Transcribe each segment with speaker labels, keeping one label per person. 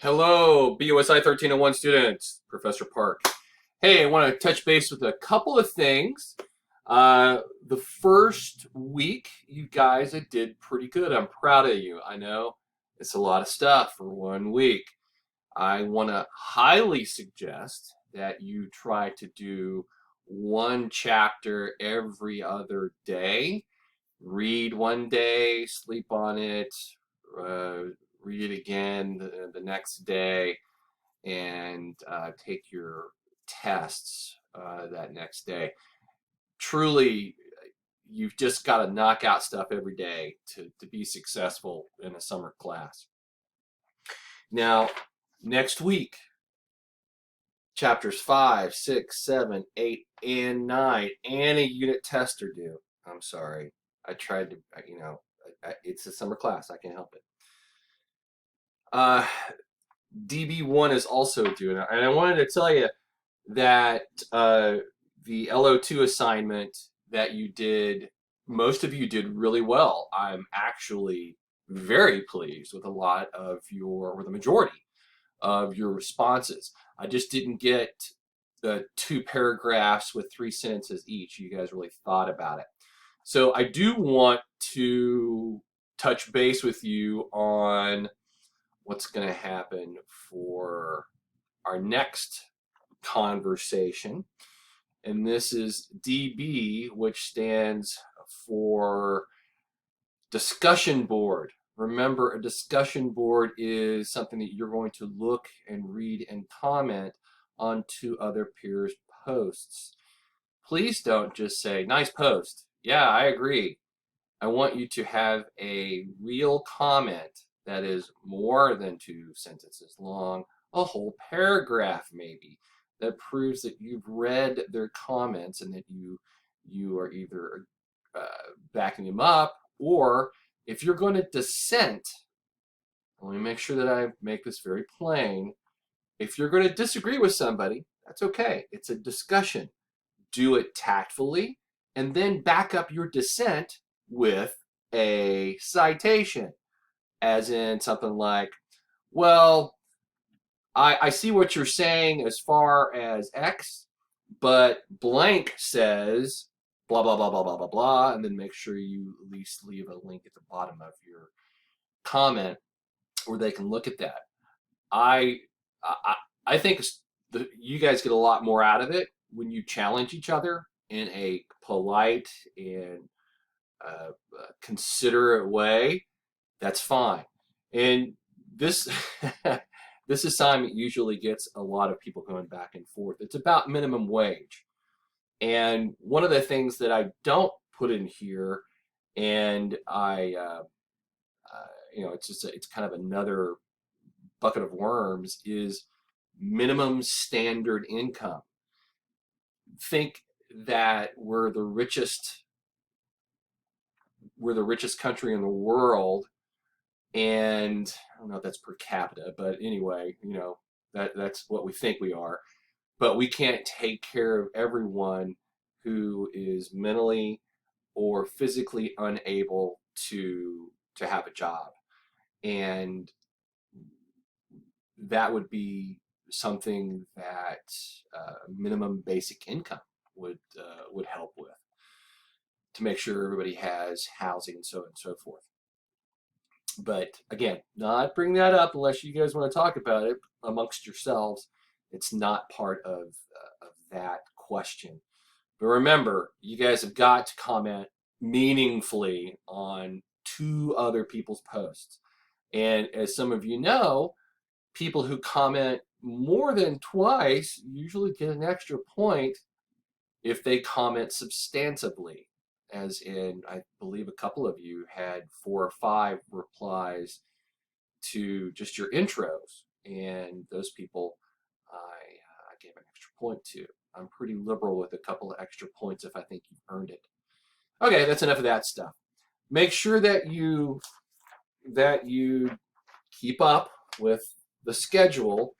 Speaker 1: Hello, BUSI1301 students, Professor Park. Hey, I want to touch base with a couple of things. The first week, you guys did pretty good. I'm proud of you. I know it's a lot of stuff for 1 week. I want to highly suggest that you try to do one chapter every other day. Read one day, sleep on it, uh, read it again the next day, and take your tests that next day. Truly, you've just got to knock out stuff every day to be successful in a summer class. Now, next week, chapters 5, 6, 7, 8, and 9, and a unit test are due. I'm sorry. I tried to, it's a summer class. I can't help it. Uh, DB1 is also due. And I wanted to tell you that the LO2 assignment that you did, most of you did really well. I'm actually very pleased with a lot of or the majority of your responses. I just didn't get the 2 paragraphs with 3 sentences each. You guys really thought about it. So I do want to touch base with you on what's going to happen for our next conversation. And this is DB, which stands for discussion board. Remember, a discussion board is something that you're going to look and read and comment on to other peers' posts. Please don't just say, nice post. Yeah, I agree. I want you to have a real comment that is more than 2 sentences long, a whole paragraph maybe, that proves that you've read their comments and that you are either backing them up, or if you're going to dissent, let me make sure that I make this very plain. If you're going to disagree with somebody, that's okay. It's a discussion. Do it tactfully, and then back up your dissent with a citation, as in something like, well, I see what you're saying as far as X, but blank says blah, blah, blah, blah, blah, blah, blah, and then make sure you at least leave a link at the bottom of your comment where they can look at that. I, I, I think you guys get a lot more out of it when you challenge each other in a polite and considerate way. That's fine. And this this assignment usually gets a lot of people going back and forth. It's about minimum wage. And one of the things that I don't put in here, and it's kind of another bucket of worms, is minimum standard income. Think that we're the richest country in the world, and I don't know if that's per capita, but anyway, that's what we think we are. But we can't take care of everyone who is mentally or physically unable to have a job, and that would be something that minimum basic income would help with, to make sure everybody has housing and so on and so forth. But again, not bring that up unless you guys want to talk about it amongst yourselves. It's not part of that question. But remember, you guys have got to comment meaningfully on 2 other people's posts. And as some of you know, people who comment more than twice usually get an extra point if they comment substantively. As in, I believe a couple of you had 4 or 5 replies to just your intros, and those people I gave an extra point to. I'm pretty liberal with a couple of extra points if I think you've earned it. Okay, that's enough of that stuff. Make sure that you keep up with the schedule.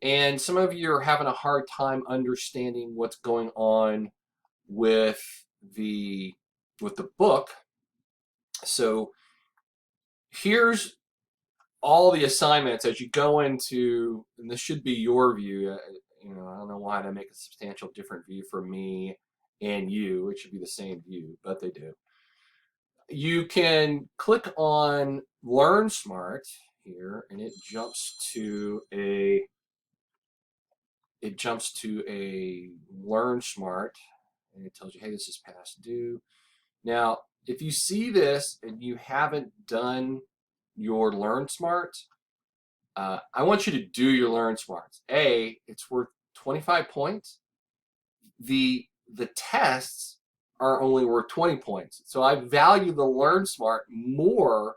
Speaker 1: And some of you are having a hard time understanding what's going on with the book. So here's all the assignments as you go into, and this should be your view. I don't know why they make a substantial different view for me and you. It should be the same view, but they do. You can click on Learn Smart here, and it jumps to a Learn Smart, and it tells you, hey, this is past due. Now, if you see this and you haven't done your Learn Smart, I want you to do your Learn Smarts. It's worth 25 points. The tests are only worth 20 points. So I value the Learn Smart more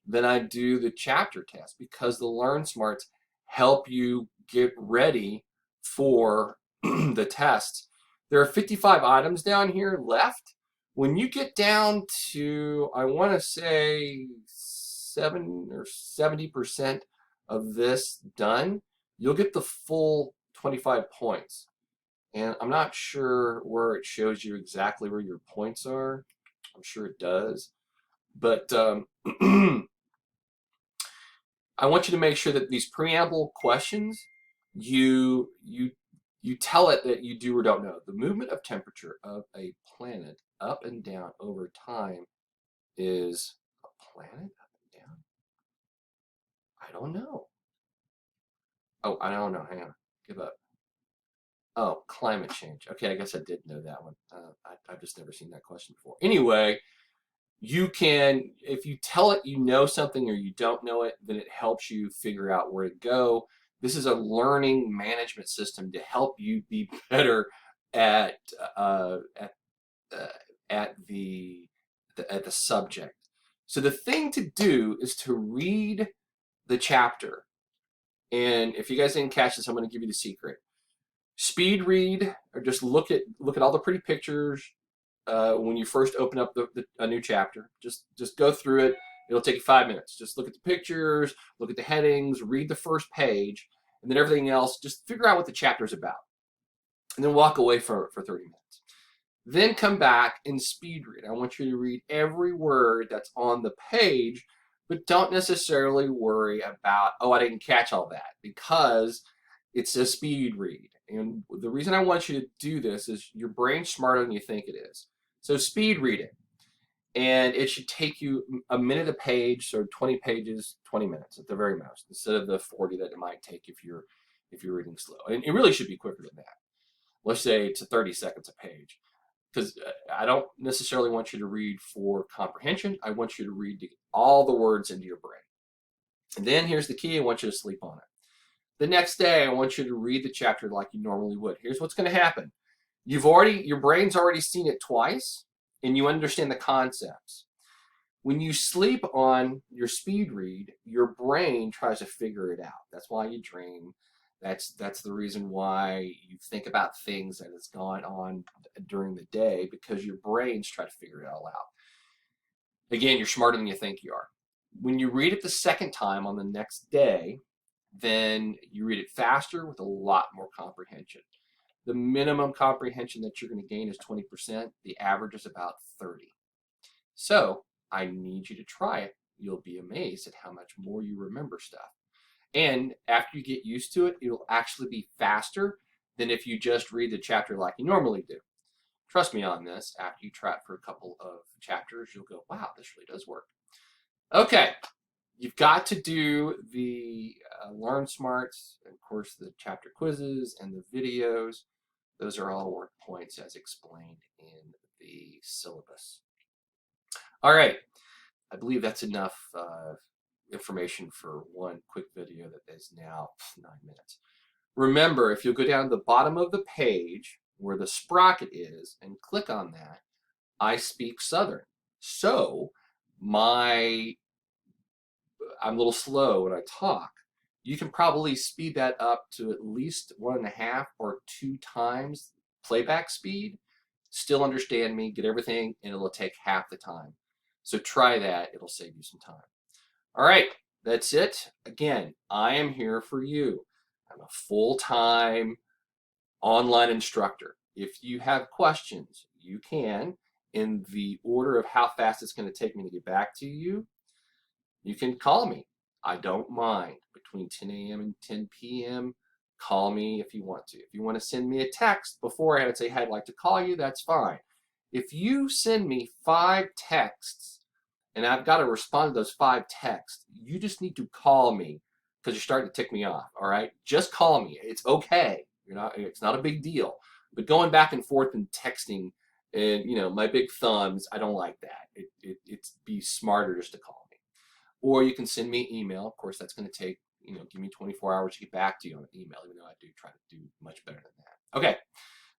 Speaker 1: than I do the chapter test, because the Learn Smarts help you get ready for the tests. There are 55 items down here left. When you get down to, I want to say 7 or 70% of this done, you'll get the full 25 points. And I'm not sure where it shows you exactly where your points are. I'm sure it does. But I want you to make sure that these preamble questions, you tell it that you do or don't know. The movement of temperature of a planet up and down over time is a planet up and down? I don't know. Oh, I don't know. Hang on. Give up. Oh, climate change. Okay, I guess I did know that one. I've just never seen that question before. Anyway, you can, if you tell it you know something or you don't know it, then it helps you figure out where to go. This is a learning management system to help you be better at uh, at uh, at the subject. So the thing to do is to read the chapter. And if you guys didn't catch this, I'm going to give you the secret. Speed read, or just look at all the pretty pictures when you first open up a new chapter. Just go through it. It'll take you 5 minutes. Just look at the pictures, look at the headings, read the first page, and then everything else, just figure out what the chapter is about. And then walk away for 30 minutes. Then come back and speed read. I want you to read every word that's on the page, but don't necessarily worry about, oh, I didn't catch all that, because it's a speed read. And the reason I want you to do this is your brain's smarter than you think it is. So speed read it. And it should take you a minute a page, so 20 pages, 20 minutes at the very most, instead of the 40 that it might take if you're reading slow. And it really should be quicker than that. Let's say to 30 seconds a page. Because I don't necessarily want you to read for comprehension. I want you to read to get all the words into your brain. And then here's the key. I want you to sleep on it. The next day, I want you to read the chapter like you normally would. Here's what's going to happen. Your brain's already seen it twice, and you understand the concepts. When you sleep on your speed read, your brain tries to figure it out. That's why you dream. That's the reason why you think about things that has gone on during the day, because your brains try to figure it all out. Again, you're smarter than you think you are. When you read it the second time on the next day, then you read it faster with a lot more comprehension. The minimum comprehension that you're going to gain is 20%. The average is about 30. So I need you to try it. You'll be amazed at how much more you remember stuff. And after you get used to it, it'll actually be faster than if you just read the chapter like you normally do. Trust me on this. After you try it for a couple of chapters, you'll go, wow, this really does work. Okay, you've got to do the Learn Smarts, and of course the chapter quizzes and the videos. Those are all worth points as explained in the syllabus. All right, I believe that's enough information for one quick video that is now 9 minutes. Remember, if you'll go down to the bottom of the page where the sprocket is and click on that, I speak Southern. So I'm a little slow when I talk. You can probably speed that up to at least 1.5 or 2 times playback speed. Still understand me, get everything, and it'll take half the time. So try that, it'll save you some time. All right, that's it. Again, I am here for you. I'm a full-time online instructor. If you have questions, you can, in the order of how fast it's going to take me to get back to you, you can call me. I don't mind. Between 10 a.m. and 10 p.m., call me if you want to. If you want to send me a text beforehand and say, hey, I'd like to call you, that's fine. If you send me 5 texts and I've got to respond to those 5 texts, you just need to call me because you're starting to tick me off, all right? Just call me. It's okay. It's not a big deal. But going back and forth and texting and, my big thumbs, I don't like that. It's be smarter just to call me. Or you can send me an email. Of course, that's going to take, give me 24 hours to get back to you on an email, even though I do try to do much better than that. Okay,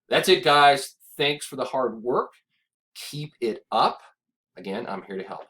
Speaker 1: that's it, guys. Thanks for the hard work. Keep it up. Again, I'm here to help.